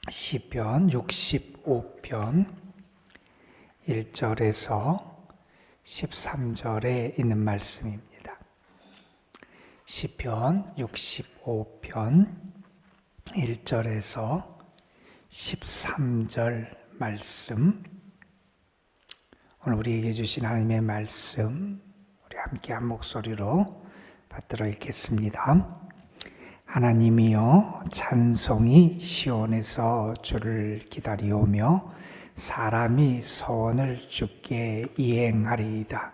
시편 65편 1절에서 13절에 있는 말씀입니다. 시편 65편 1절에서 13절 말씀, 오늘 우리에게 주신 하나님의 말씀 우리 함께 한 목소리로 받들어 읽겠습니다. 하나님이여, 찬송이 시온에서 주를 기다리오며 사람이 소원을 주께 이행하리이다.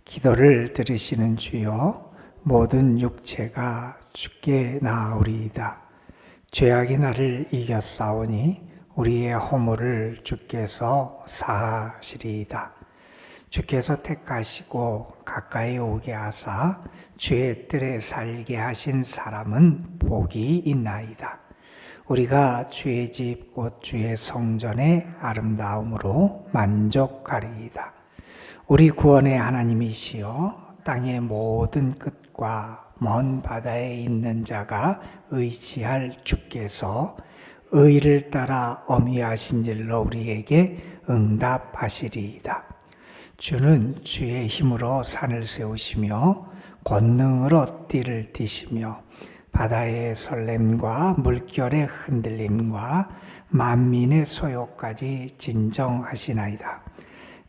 기도를 들으시는 주여, 모든 육체가 주께 나아오리이다. 죄악이 나를 이겼사오니 우리의 허물을 주께서 사하시리이다. 주께서 택하시고 가까이 오게 하사 주의 뜰에 살게 하신 사람은 복이 있나이다. 우리가 주의 집 곧 주의 성전의 아름다움으로 만족하리이다. 우리 구원의 하나님이시여, 땅의 모든 끝과 먼 바다에 있는 자가 의지할 주께서 의를 따라 어미하신 일로 우리에게 응답하시리이다. 주는 주의 힘으로 산을 세우시며 권능으로 띠를 띠시며 바다의 설렘과 물결의 흔들림과 만민의 소요까지 진정하시나이다.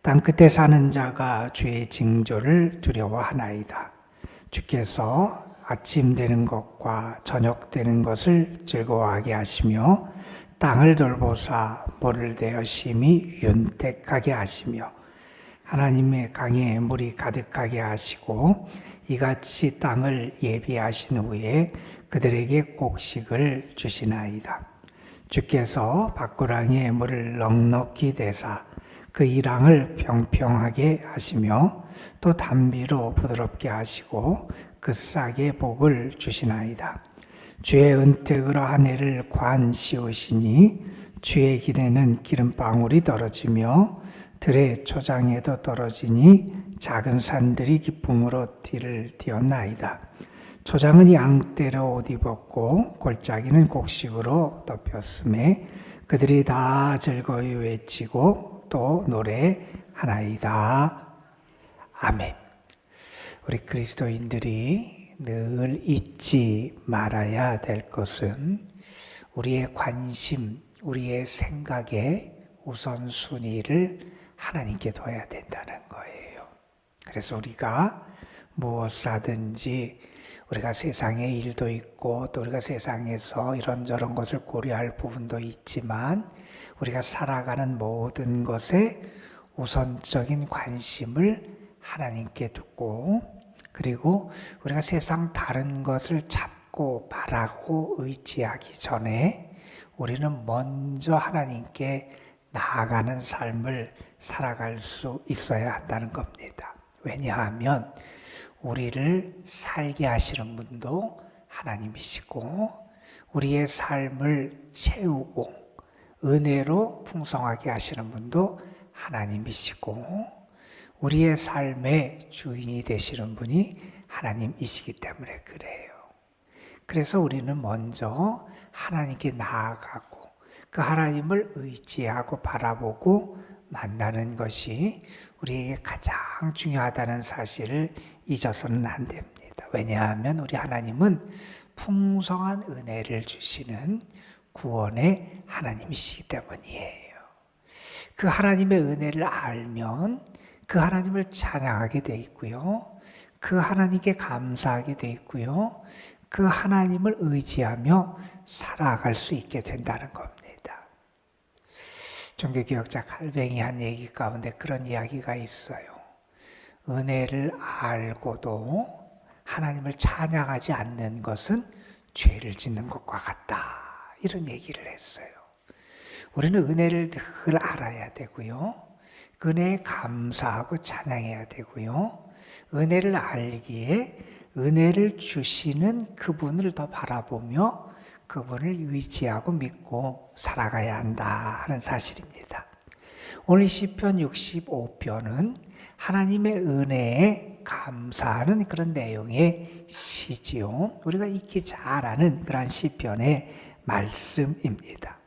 땅끝에 사는 자가 주의 징조를 두려워하나이다. 주께서 아침 되는 것과 저녁 되는 것을 즐거워하게 하시며 땅을 돌보사 물을 대어 심히 윤택하게 하시며 하나님의 강에 물이 가득하게 하시고 이같이 땅을 예비하신 후에 그들에게 곡식을 주시나이다. 주께서 밭고랑에 물을 넉넉히 대사 그 이랑을 평평하게 하시며 또 담비로 부드럽게 하시고 그 싹에 복을 주시나이다. 주의 은택으로 한 해를 관 씌우시니 주의 길에는 기름방울이 떨어지며 들의 초장에도 떨어지니 작은 산들이 기쁨으로 띠를 띠었나이다. 초장은 양떼로 옷 입었고 골짜기는 곡식으로 덮였음에 그들이 다 즐거이 외치고 또 노래하나이다. 아멘. 우리 그리스도인들이 늘 잊지 말아야 될 것은 우리의 관심, 우리의 생각의 우선순위를 하나님께 둬야 된다는 거예요. 그래서 우리가 무엇을 하든지 우리가 세상의 일도 있고 또 우리가 세상에서 이런저런 것을 고려할 부분도 있지만 우리가 살아가는 모든 것에 우선적인 관심을 하나님께 두고, 그리고 우리가 세상 다른 것을 찾고 바라고 의지하기 전에 우리는 먼저 하나님께 나아가는 삶을 살아갈 수 있어야 한다는 겁니다. 왜냐하면 우리를 살게 하시는 분도 하나님이시고 우리의 삶을 채우고 은혜로 풍성하게 하시는 분도 하나님이시고 우리의 삶의 주인이 되시는 분이 하나님이시기 때문에 그래요. 그래서 우리는 먼저 하나님께 나아가고 그 하나님을 의지하고 바라보고 만나는 것이 우리에게 가장 중요하다는 사실을 잊어서는 안 됩니다. 왜냐하면 우리 하나님은 풍성한 은혜를 주시는 구원의 하나님이시기 때문이에요. 그 하나님의 은혜를 알면 그 하나님을 찬양하게 돼 있고요. 그 하나님께 감사하게 돼 있고요. 그 하나님을 의지하며 살아갈 수 있게 된다는 겁니다. 종교개혁자 칼뱅이 한 얘기 가운데 그런 이야기가 있어요. 은혜를 알고도 하나님을 찬양하지 않는 것은 죄를 짓는 것과 같다. 이런 얘기를 했어요. 우리는 은혜를 늘 알아야 되고요. 그 은혜에 감사하고 찬양해야 되고요. 은혜를 알기에 은혜를 주시는 그분을 더 바라보며 그분을 의지하고 믿고 살아가야 한다 하는 사실입니다. 오늘 시편 65편은 하나님의 은혜에 감사하는 그런 내용의 시지요. 우리가 익히 잘 아는 그런 시편의 말씀입니다.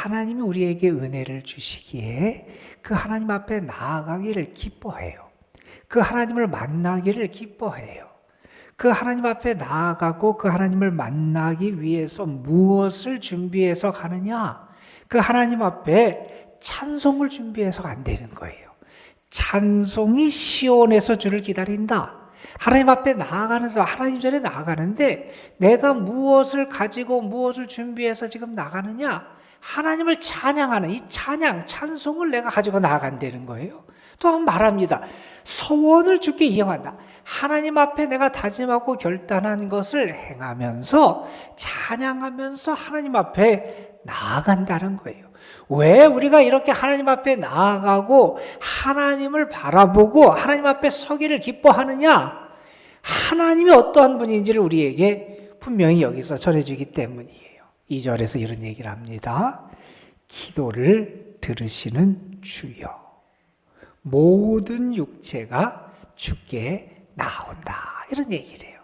하나님이 우리에게 은혜를 주시기에 그 하나님 앞에 나아가기를 기뻐해요. 그 하나님을 만나기를 기뻐해요. 그 하나님 앞에 나아가고 그 하나님을 만나기 위해서 무엇을 준비해서 가느냐? 그 하나님 앞에 찬송을 준비해서 간다는 거예요. 찬송이 시온에서 주를 기다린다. 하나님 앞에 나아가면서 하나님 전에 나아가는데 내가 무엇을 가지고 무엇을 준비해서 지금 나가느냐? 하나님을 찬양하는 이 찬양, 찬송을 내가 가지고 나아간다는 거예요. 또한 말합니다. 소원을 주께 이행한다. 하나님 앞에 내가 다짐하고 결단한 것을 행하면서 찬양하면서 하나님 앞에 나아간다는 거예요. 왜 우리가 이렇게 하나님 앞에 나아가고 하나님을 바라보고 하나님 앞에 서기를 기뻐하느냐? 하나님이 어떠한 분인지를 우리에게 분명히 여기서 전해주기 때문이에요. 2절에서 이런 얘기를 합니다. 기도를 들으시는 주여, 모든 육체가 주께 나온다. 이런 얘기를 해요.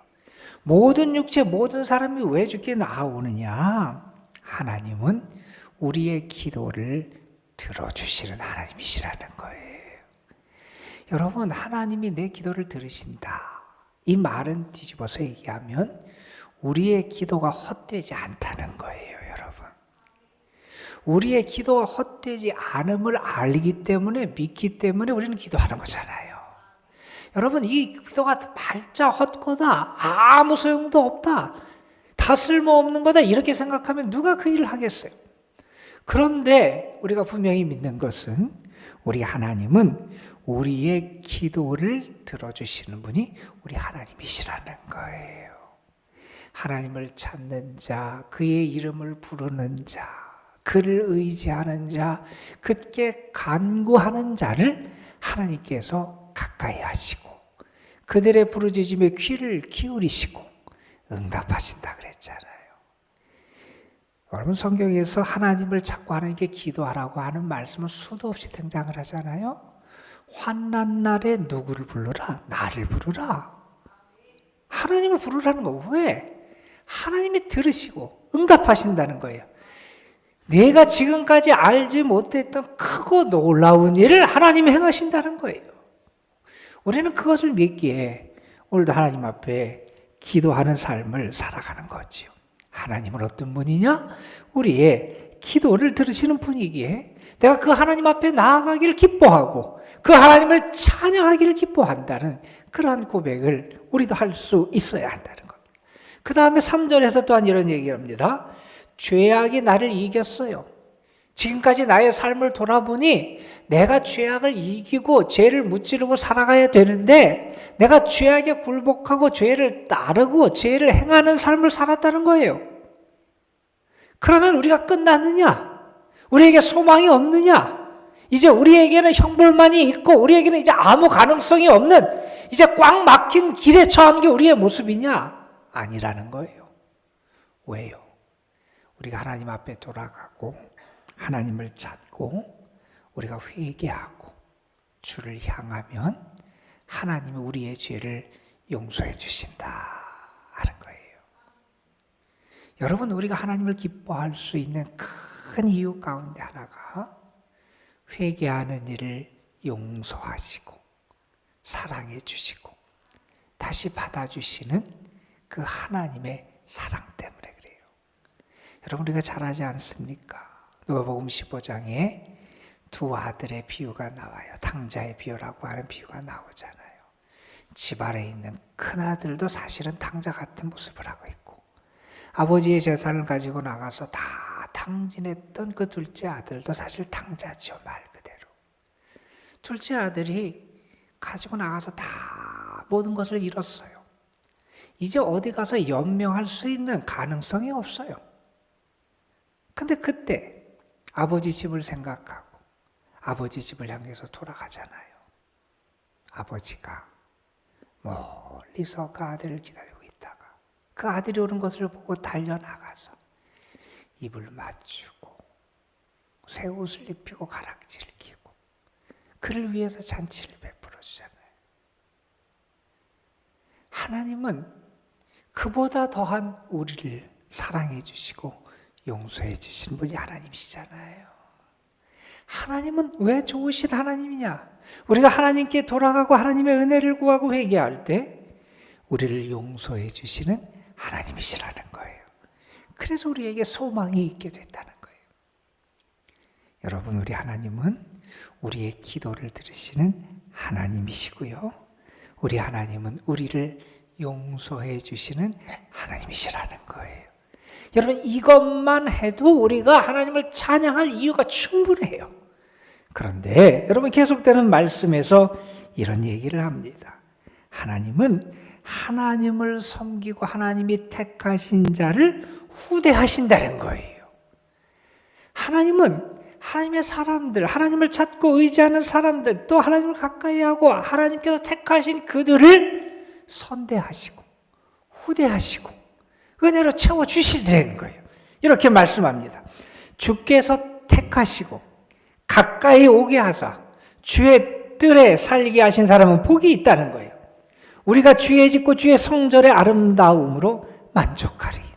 모든 육체, 모든 사람이 왜 주께 나오느냐? 하나님은 우리의 기도를 들어주시는 하나님이시라는 거예요. 여러분, 하나님이 내 기도를 들으신다. 이 말은 뒤집어서 얘기하면 우리의 기도가 헛되지 않다는 거예요, 여러분. 우리의 기도가 헛되지 않음을 알기 때문에, 믿기 때문에 우리는 기도하는 거잖아요. 여러분, 이 기도가 발자 헛거다, 아무 소용도 없다, 다 쓸모없는 거다 이렇게 생각하면 누가 그 일을 하겠어요? 그런데 우리가 분명히 믿는 것은 우리 하나님은 우리의 기도를 들어주시는 분이 우리 하나님이시라는 거예요. 하나님을 찾는 자, 그의 이름을 부르는 자, 그를 의지하는 자, 그께 간구하는 자를 하나님께서 가까이 하시고 그들의 부르짖음에 귀를 기울이시고 응답하신다 그랬잖아요. 여러분, 성경에서 하나님을 찾고 하나님께 기도하라고 하는 말씀은 수도 없이 등장을 하잖아요. 환난 날에 누구를 부르라? 나를 부르라. 하나님을 부르라는 거. 왜? 하나님이 들으시고 응답하신다는 거예요. 내가 지금까지 알지 못했던 크고 놀라운 일을 하나님이 행하신다는 거예요. 우리는 그것을 믿기에 오늘도 하나님 앞에 기도하는 삶을 살아가는 거지요. 하나님은 어떤 분이냐? 우리의 기도를 들으시는 분이기에 내가 그 하나님 앞에 나아가기를 기뻐하고 그 하나님을 찬양하기를 기뻐한다는 그러한 고백을 우리도 할 수 있어야 한다는 겁니다. 그 다음에 3절에서 또한 이런 얘기를 합니다. 죄악이 나를 이겼어요. 지금까지 나의 삶을 돌아보니 내가 죄악을 이기고 죄를 무찌르고 살아가야 되는데 내가 죄악에 굴복하고 죄를 따르고 죄를 행하는 삶을 살았다는 거예요. 그러면 우리가 끝났느냐? 우리에게 소망이 없느냐? 이제 우리에게는 형벌만이 있고 우리에게는 이제 아무 가능성이 없는 이제 꽉 막힌 길에 처한 게 우리의 모습이냐? 아니라는 거예요. 왜요? 우리가 하나님 앞에 돌아가고 하나님을 찾고 우리가 회개하고 주를 향하면 하나님이 우리의 죄를 용서해 주신다 하는 거예요. 여러분, 우리가 하나님을 기뻐할 수 있는 큰 이유 가운데 하나가 회개하는 일을 용서하시고 사랑해 주시고 다시 받아주시는 그 하나님의 사랑 때문에 그래요. 여러분, 우리가 잘 알지 않습니까? 누가복음 15장에 두 아들의 비유가 나와요. 탕자의 비유라고 하는 비유가 나오잖아요. 집 아래에 있는 큰 아들도 사실은 탕자 같은 모습을 하고 있고 아버지의 재산을 가지고 나가서 다 탕진했던 그 둘째 아들도 사실 탕자죠, 말 그대로. 둘째 아들이 가지고 나가서 다 모든 것을 잃었어요. 이제 어디 가서 연명할 수 있는 가능성이 없어요. 근데 그때 아버지 집을 생각하고 아버지 집을 향해서 돌아가잖아요. 아버지가 멀리서 그 아들을 기다리고 있다가 그 아들이 오는 것을 보고 달려나가서 입을 맞추고 새 옷을 입히고 가락지를 끼고 그를 위해서 잔치를 베풀어 주잖아요. 하나님은 그보다 더한 우리를 사랑해 주시고 용서해 주시는 분이 하나님이시잖아요. 하나님은 왜 좋으신 하나님이냐? 우리가 하나님께 돌아가고 하나님의 은혜를 구하고 회개할 때 우리를 용서해 주시는 하나님이시라는 거예요. 그래서 우리에게 소망이 있게 된다는 거예요. 여러분, 우리 하나님은 우리의 기도를 들으시는 하나님이시고요. 우리 하나님은 우리를 용서해 주시는 하나님이시라는 거예요. 여러분, 이것만 해도 우리가 하나님을 찬양할 이유가 충분해요. 그런데 여러분, 계속되는 말씀에서 이런 얘기를 합니다. 하나님은 하나님을 섬기고 하나님이 택하신 자를 후대하신다는 거예요. 하나님은 하나님의 사람들, 하나님을 찾고 의지하는 사람들, 또 하나님을 가까이 하고 하나님께서 택하신 그들을 선대하시고 후대하시고 은혜로 채워주시더라는 거예요. 이렇게 말씀합니다. 주께서 택하시고 가까이 오게 하사 주의 뜰에 살게 하신 사람은 복이 있다는 거예요. 우리가 주의 짓고 주의 성전의 아름다움으로 만족하리이다.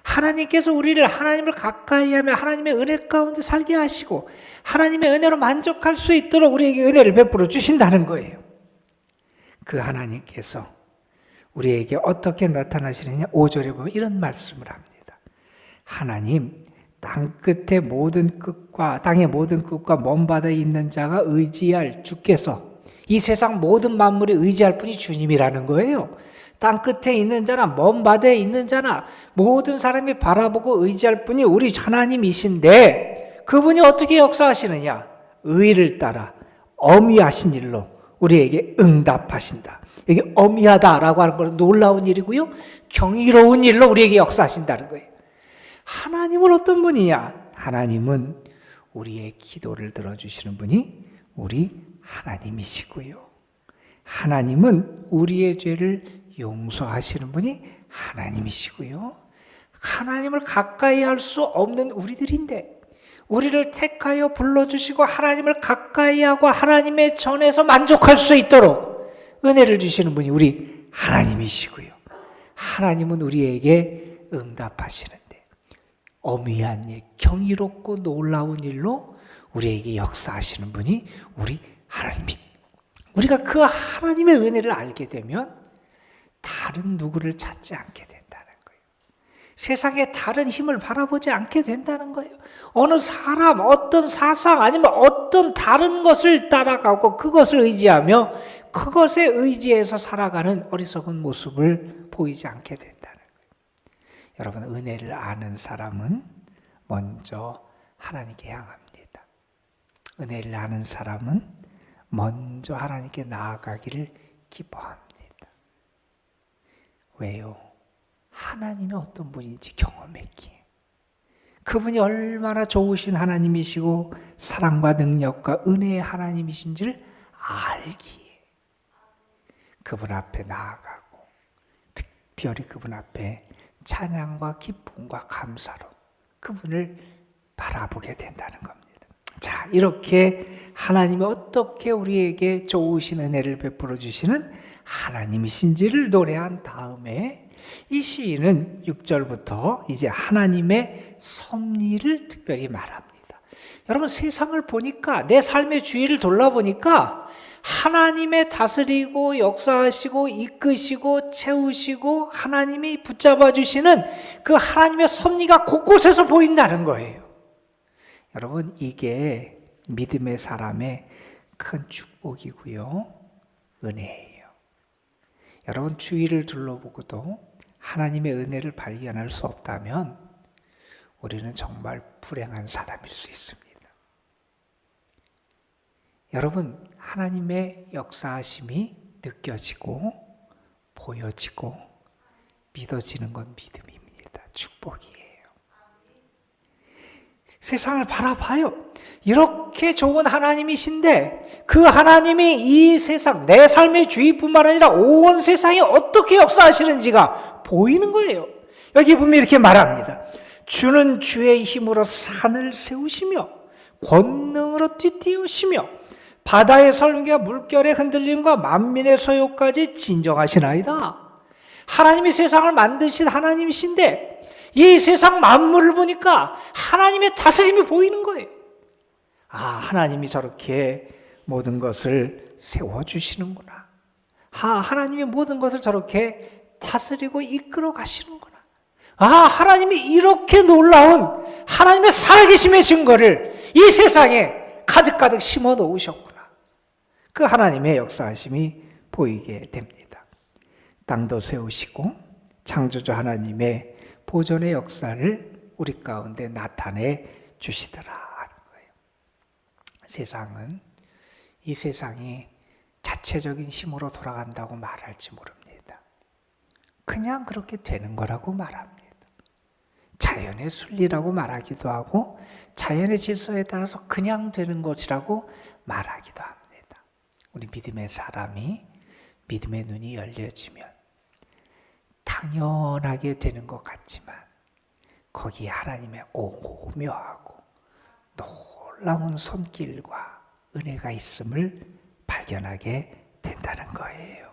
하나님께서 우리를 하나님을 가까이 하며 하나님의 은혜 가운데 살게 하시고 하나님의 은혜로 만족할 수 있도록 우리에게 은혜를 베풀어 주신다는 거예요. 그 하나님께서 우리에게 어떻게 나타나시느냐? 5절에 보면 이런 말씀을 합니다. 하나님, 땅 끝의 모든 끝과 땅의 모든 끝과 먼 바다에 있는 자가 의지할 주께서, 이 세상 모든 만물이 의지할 분이 주님이라는 거예요. 땅 끝에 있는 자나 먼 바다에 있는 자나 모든 사람이 바라보고 의지할 분이 우리 하나님이신데, 그분이 어떻게 역사하시느냐? 의를 따라 어미하신 일로 우리에게 응답하신다. 이게 어미하다라고 하는 것은 놀라운 일이고요, 경이로운 일로 우리에게 역사하신다는 거예요. 하나님은 어떤 분이냐? 하나님은 우리의 기도를 들어주시는 분이 우리 하나님이시고요, 하나님은 우리의 죄를 용서하시는 분이 하나님이시고요, 하나님을 가까이 할 수 없는 우리들인데 우리를 택하여 불러주시고 하나님을 가까이 하고 하나님의 전에서 만족할 수 있도록 은혜를 주시는 분이 우리 하나님이시고요, 하나님은 우리에게 응답하시는데 어미한 일, 경이롭고 놀라운 일로 우리에게 역사하시는 분이 우리 하나님이십니다. 우리가 그 하나님의 은혜를 알게 되면 다른 누구를 찾지 않게 된다는 거예요. 세상에 다른 힘을 바라보지 않게 된다는 거예요. 어느 사람, 어떤 사상, 아니면 어떤 다른 것을 따라가고 그것을 의지하며 그것에 의지해서 살아가는 어리석은 모습을 보이지 않게 된다는 거예요. 여러분, 은혜를 아는 사람은 먼저 하나님께 향합니다. 은혜를 아는 사람은 먼저 하나님께 나아가기를 기뻐합니다. 왜요? 하나님이 어떤 분인지 경험했기에, 그분이 얼마나 좋으신 하나님이시고 사랑과 능력과 은혜의 하나님이신지를 알기에 그분 앞에 나아가고 특별히 그분 앞에 찬양과 기쁨과 감사로 그분을 바라보게 된다는 겁니다. 자, 이렇게 하나님이 어떻게 우리에게 좋으신 은혜를 베풀어 주시는 하나님이신지를 노래한 다음에 이 시인은 6절부터 이제 하나님의 섭리를 특별히 말합니다. 여러분, 세상을 보니까, 내 삶의 주위를 돌아보니까 하나님의 다스리고 역사하시고 이끄시고 채우시고 하나님이 붙잡아 주시는 그 하나님의 섭리가 곳곳에서 보인다는 거예요. 여러분, 이게 믿음의 사람의 큰 축복이고요, 은혜예요. 여러분, 주위를 둘러보고도 하나님의 은혜를 발견할 수 없다면 우리는 정말 불행한 사람일 수 있습니다. 여러분, 하나님의 역사하심이 느껴지고 보여지고 믿어지는 건 믿음입니다. 축복이에요. 세상을 바라봐요. 이렇게 좋은 하나님이신데 그 하나님이 이 세상, 내 삶의 주위뿐만 아니라 온 세상에 어떻게 역사하시는지가 보이는 거예요. 여기 보면 이렇게 말합니다. 주는 주의 힘으로 산을 세우시며 권능으로 띠띠우시며 바다의 설과 물결의 흔들림과 만민의 소요까지 진정하시나이다. 하나님이 세상을 만드신 하나님이신데 이 세상 만물을 보니까 하나님의 다스림이 보이는 거예요. 하나님이 저렇게 모든 것을 세워주시는구나. 하나님이 모든 것을 저렇게 다스리고 이끌어 가시는구나. 하나님이 이렇게 놀라운 하나님의 살아계심의 증거를 이 세상에 가득가득 심어 놓으셨구나. 그 하나님의 역사하심이 보이게 됩니다. 땅도 세우시고 창조주 하나님의 보존의 역사를 우리 가운데 나타내 주시더라 하는 거예요. 이 세상이 자체적인 힘으로 돌아간다고 말할지 모릅니다. 그냥 그렇게 되는 거라고 말합니다. 자연의 순리라고 말하기도 하고 자연의 질서에 따라서 그냥 되는 것이라고 말하기도 합니다. 우리 믿음의 사람이 믿음의 눈이 열려지면 당연하게 되는 것 같지만 거기에 하나님의 오묘하고 놀라운 손길과 은혜가 있음을 발견하게 된다는 거예요.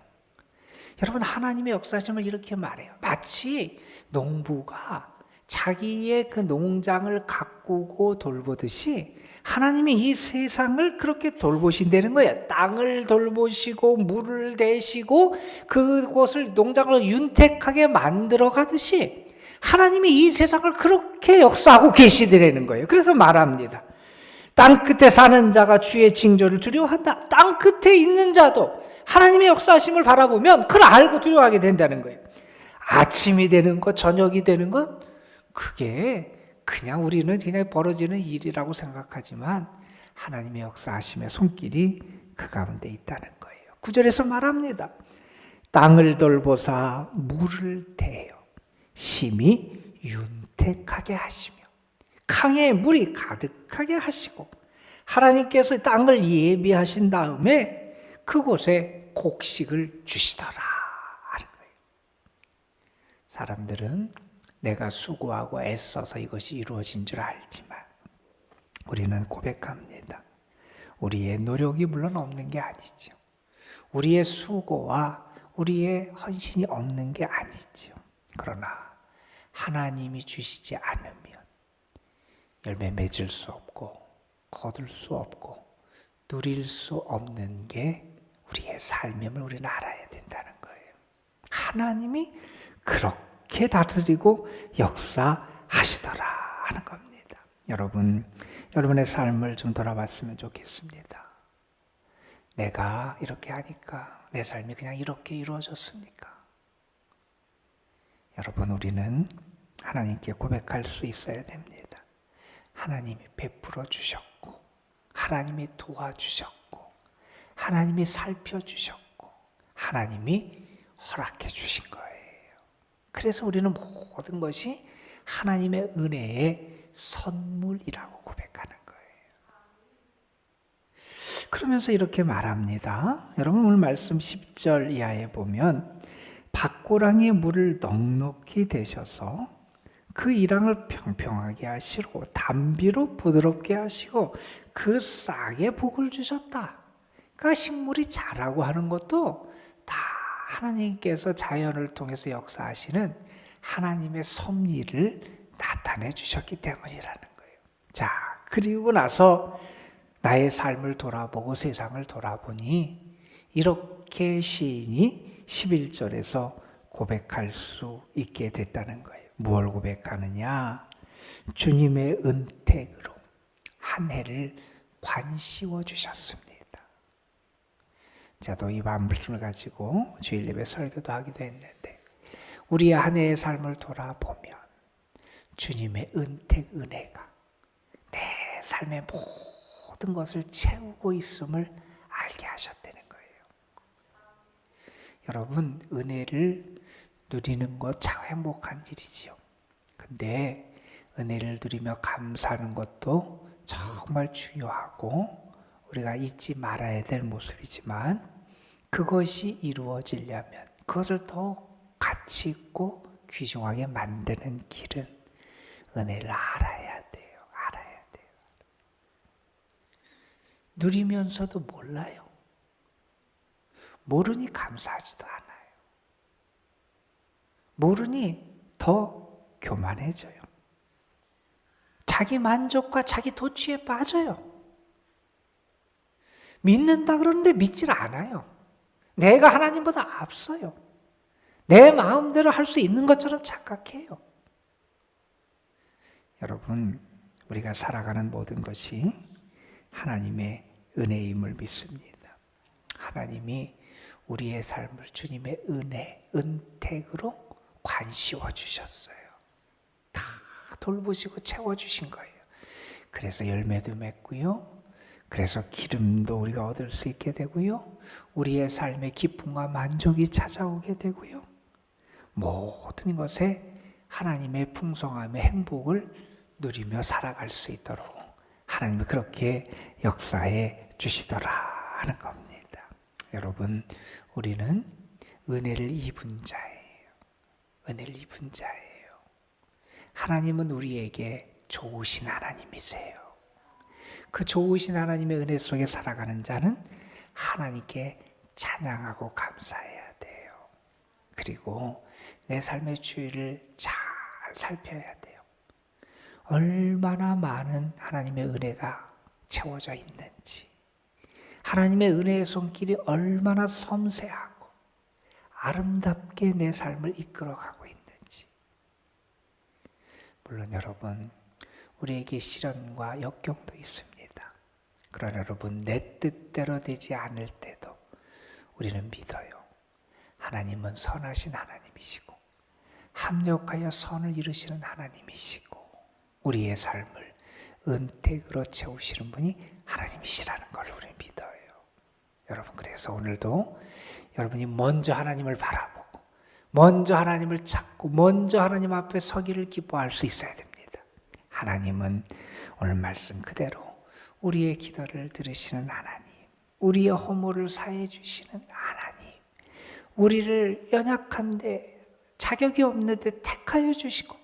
여러분, 하나님의 역사심을 이렇게 말해요. 마치 농부가 자기의 그 농장을 가꾸고 돌보듯이 하나님이 이 세상을 그렇게 돌보신다는 거예요. 땅을 돌보시고 물을 대시고 그곳을 농장을 윤택하게 만들어 가듯이 하나님이 이 세상을 그렇게 역사하고 계시더라는 거예요. 그래서 말합니다. 땅 끝에 사는 자가 주의 징조를 두려워한다. 땅 끝에 있는 자도 하나님의 역사하심을 바라보면 그걸 알고 두려워하게 된다는 거예요. 아침이 되는 것, 저녁이 되는 것, 그게 그냥 우리는 그냥 벌어지는 일이라고 생각하지만 하나님의 역사하심의 손길이 그 가운데 있다는 거예요. 9절에서 말합니다. 땅을 돌보사 물을 대요. 심히 윤택하게 하시며 강에 물이 가득하게 하시고 하나님께서 땅을 예비하신 다음에 그곳에 곡식을 주시더라 하는 거예요. 사람들은 내가 수고하고 애써서 이것이 이루어진 줄 알지만 우리는 고백합니다. 우리의 노력이 물론 없는 게 아니죠. 우리의 수고와 우리의 헌신이 없는 게 아니죠. 그러나 하나님이 주시지 않으면 열매 맺을 수 없고 거둘 수 없고 누릴 수 없는 게 우리의 삶임을 우리는 알아야 된다는 거예요. 하나님이 그렇게 다스리고 역사하시더라 하는 겁니다. 여러분의 삶을 좀 돌아봤으면 좋겠습니다. 내가 이렇게 하니까 내 삶이 그냥 이렇게 이루어졌습니까? 여러분, 우리는 하나님께 고백할 수 있어야 됩니다. 하나님이 베풀어 주셨고 하나님이 도와주셨고 하나님이 살펴주셨고 하나님이 허락해 주신 거예요. 그래서 우리는 모든 것이 하나님의 은혜의 선물이라고 고백하는 거예요. 그러면서 이렇게 말합니다. 여러분, 오늘 말씀 10절 이하에 보면 밭고랑에 물을 넉넉히 대셔서 그 이랑을 평평하게 하시고 담비로 부드럽게 하시고 그 싹에 복을 주셨다. 그러니까 식물이 자라고 하는 것도 다 하나님께서 자연을 통해서 역사하시는 하나님의 섭리를 나타내 주셨기 때문이라는 거예요. 자, 그리고 나서 나의 삶을 돌아보고 세상을 돌아보니 이렇게 시인이 11절에서 고백할 수 있게 됐다는 거예요. 무엇을 고백하느냐? 주님의 은택으로 한 해를 관씌워 주셨습니다. 저도 이 말씀을 가지고 주일 예배 설교도 하기도 했는데 우리의 한 해의 삶을 돌아보면 주님의 은택 은혜가 내 삶의 모든 것을 채우고 있음을 알게 하셨다는 거예요. 여러분, 은혜를 누리는 것 참 행복한 일이지요. 근데 은혜를 누리며 감사하는 것도 정말 중요하고 우리가 잊지 말아야 될 모습이지만 그것이 이루어지려면 그것을 더 가치 있고 귀중하게 만드는 길은 은혜를 알아야 돼요. 알아야 돼요. 누리면서도 몰라요. 모르니 감사하지도 않아요. 모르니 더 교만해져요. 자기 만족과 자기 도취에 빠져요. 믿는다 그러는데 믿질 않아요. 내가 하나님보다 앞서요. 내 마음대로 할 수 있는 것처럼 착각해요. 여러분, 우리가 살아가는 모든 것이 하나님의 은혜임을 믿습니다. 하나님이 우리의 삶을 주님의 은혜, 은택으로 관씌워 주셨어요. 다 돌보시고 채워주신 거예요. 그래서 열매도 맺고요. 그래서 기름도 우리가 얻을 수 있게 되고요. 우리의 삶에 기쁨과 만족이 찾아오게 되고요. 모든 것에 하나님의 풍성함의 행복을 누리며 살아갈 수 있도록 하나님이 그렇게 역사해 주시더라 하는 겁니다. 여러분, 우리는 은혜를 입은 자예요. 은혜를 입은 자예요. 하나님은 우리에게 좋으신 하나님이세요. 그 좋으신 하나님의 은혜 속에 살아가는 자는 하나님께 찬양하고 감사해야 돼요. 그리고 내 삶의 주위를 잘 살펴야 돼요. 얼마나 많은 하나님의 은혜가 채워져 있는지, 하나님의 은혜의 손길이 얼마나 섬세하고 아름답게 내 삶을 이끌어가고 있는지. 물론 여러분, 우리에게 시련과 역경도 있습니다. 그러나 여러분, 내 뜻대로 되지 않을 때도 우리는 믿어요. 하나님은 선하신 하나님이시고 합력하여 선을 이루시는 하나님이시고 우리의 삶을 은택으로 채우시는 분이 하나님이시라는 걸 우리는 믿어요. 여러분, 그래서 오늘도 여러분이 먼저 하나님을 바라보고 먼저 하나님을 찾고 먼저 하나님 앞에 서기를 기뻐할 수 있어야 됩니다. 하나님은 오늘 말씀 그대로 우리의 기도를 들으시는 하나님, 우리의 허물을 사해 주시는 하나님, 우리를 연약한데 자격이 없는데 택하여 주시고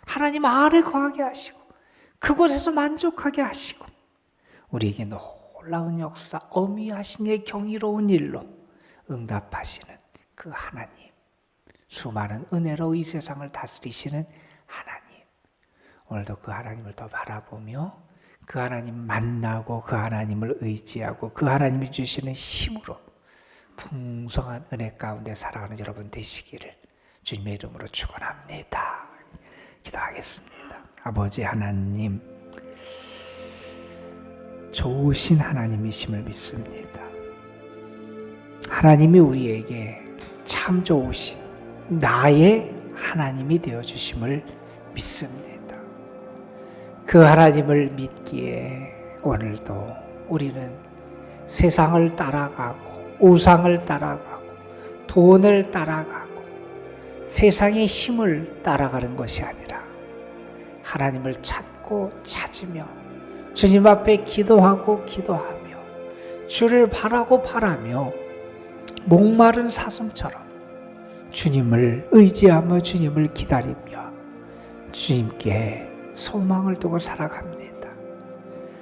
하나님 아래 거하게 하시고 그곳에서 만족하게 하시고 우리에게 놀라운 역사, 어미하신 의 경이로운 일로 응답하시는 그 하나님, 수많은 은혜로 이 세상을 다스리시는 하나님, 오늘도 그 하나님을 더 바라보며 그 하나님 만나고 그 하나님을 의지하고 그 하나님이 주시는 힘으로 풍성한 은혜 가운데 살아가는 여러분 되시기를 주님의 이름으로 축원합니다. 기도하겠습니다. 아버지 하나님, 좋으신 하나님이심을 믿습니다. 하나님이 우리에게 참 좋으신 나의 하나님이 되어주심을 믿습니다. 그 하나님을 믿기에 오늘도 우리는 세상을 따라가고 우상을 따라가고 돈을 따라가고 세상의 힘을 따라가는 것이 아니라 하나님을 찾고 찾으며 주님 앞에 기도하고 기도하며 주를 바라고 바라며 목마른 사슴처럼 주님을 의지하며 주님을 기다리며 주님께 소망을 두고 살아갑니다.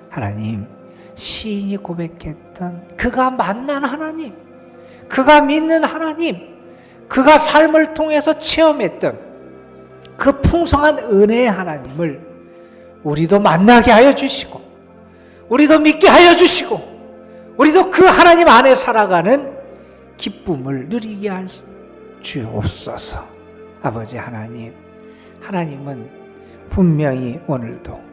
하나님, 시인이 고백했던 그가 만난 하나님, 그가 믿는 하나님, 그가 삶을 통해서 체험했던 그 풍성한 은혜의 하나님을 우리도 만나게 하여 주시고 우리도 믿게 하여 주시고 우리도 그 하나님 안에 살아가는 기쁨을 누리게 할 주옵소서. 아버지 하나님, 하나님은 분명히 오늘도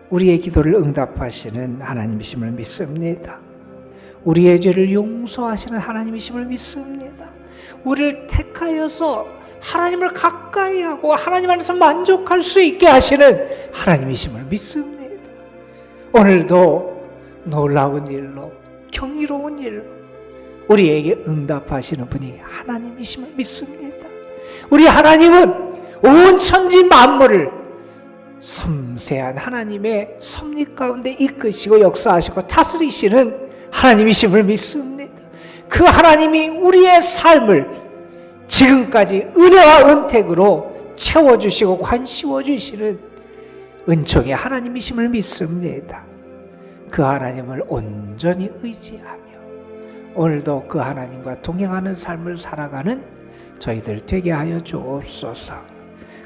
우리의 기도를 응답하시는 하나님이심을 믿습니다. 우리의 죄를 용서하시는 하나님이심을 믿습니다. 우리를 택하여서 하나님을 가까이 하고 하나님 안에서 만족할 수 있게 하시는 하나님이심을 믿습니다. 오늘도 놀라운 일로 경이로운 일로 우리에게 응답하시는 분이 하나님이심을 믿습니다. 우리 하나님은 온 천지 만물을 섬세한 하나님의 섭리 가운데 이끄시고 역사하시고 다스리시는 하나님이심을 믿습니다. 그 하나님이 우리의 삶을 지금까지 은혜와 은택으로 채워주시고 관씌워주시는 은총의 하나님이심을 믿습니다. 그 하나님을 온전히 의지하며 오늘도 그 하나님과 동행하는 삶을 살아가는 저희들 되게 하여 주옵소서.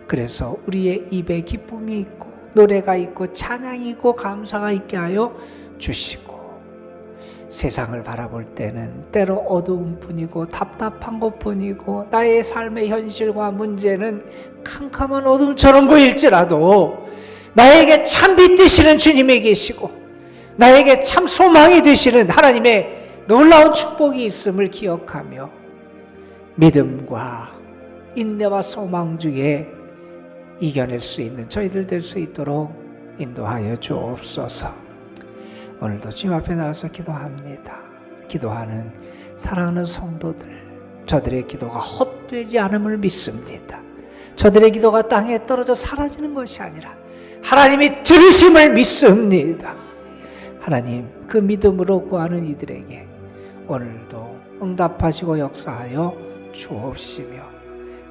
그래서 우리의 입에 기쁨이 있고 노래가 있고 찬양이 있고 감사가 있게 하여 주시고, 세상을 바라볼 때는 때로 어두운 뿐이고 답답한 것뿐이고 나의 삶의 현실과 문제는 캄캄한 어둠처럼 보일지라도 나에게 참 빛 되시는 주님이 계시고 나에게 참 소망이 되시는 하나님의 놀라운 축복이 있음을 기억하며 믿음과 인내와 소망 중에 이겨낼 수 있는 저희들 될 수 있도록 인도하여 주옵소서. 오늘도 주님 앞에 나와서 기도합니다. 기도하는 사랑하는 성도들, 저들의 기도가 헛되지 않음을 믿습니다. 저들의 기도가 땅에 떨어져 사라지는 것이 아니라 하나님이 들으심을 믿습니다. 하나님, 그 믿음으로 구하는 이들에게 오늘도 응답하시고 역사하여 주옵시며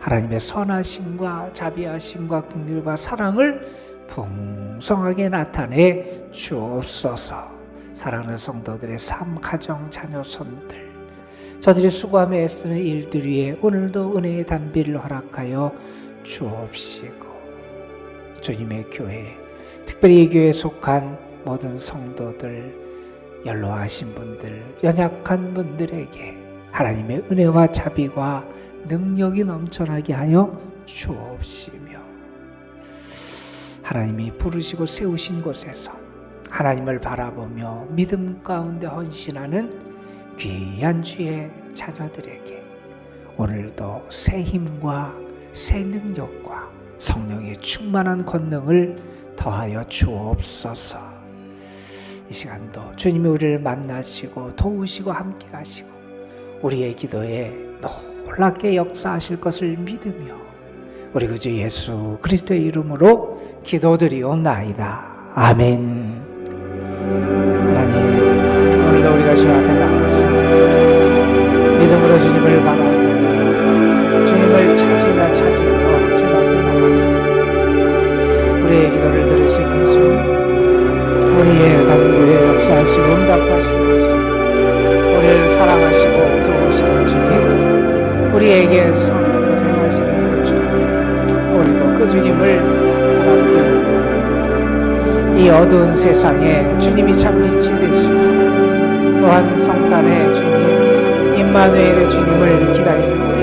하나님의 선하심과 자비하심과 긍휼과 사랑을 풍성하게 나타내 주옵소서. 사랑하는 성도들의 삶, 가정, 자녀, 손들, 저들이 수고하며 애쓰는 일들 위에 오늘도 은혜의 단비를 허락하여 주옵시고, 주님의 교회, 특별히 이 교회에 속한 모든 성도들, 연로하신 분들, 연약한 분들에게 하나님의 은혜와 자비와 능력이 넘쳐나게 하여 주옵시며 하나님이 부르시고 세우신 곳에서 하나님을 바라보며 믿음 가운데 헌신하는 귀한 주의 자녀들에게 오늘도 새 힘과 새 능력과 성령의 충만한 권능을 더하여 주옵소서. 이 시간도 주님이 우리를 만나시고 도우시고 함께 하시고 우리의 기도에 놀랍게 역사하실 것을 믿으며 우리 구주 예수 그리스도의 이름으로 기도드리옵나이다. 아멘. 하나님, 오늘도 우리가 주님 앞에 나왔습니다. 믿음으로 주님을 바라보며 주님을 찾으며 주님 앞에 나왔습니다. 우리의 기도를 들으시는 주님, 우리의 간구에 역사하시고 응답하시는 주님, 우리를 사랑하시고 도우시는 주님, 우리에게 선언을 행하시는 그 주님, 오늘도 그 주님을 바라보게 하옵소서. 이 어두운 세상에 주님이 참 빛이 되시고 또한 성탄의 주님, 임마누엘의 주님을 기다리고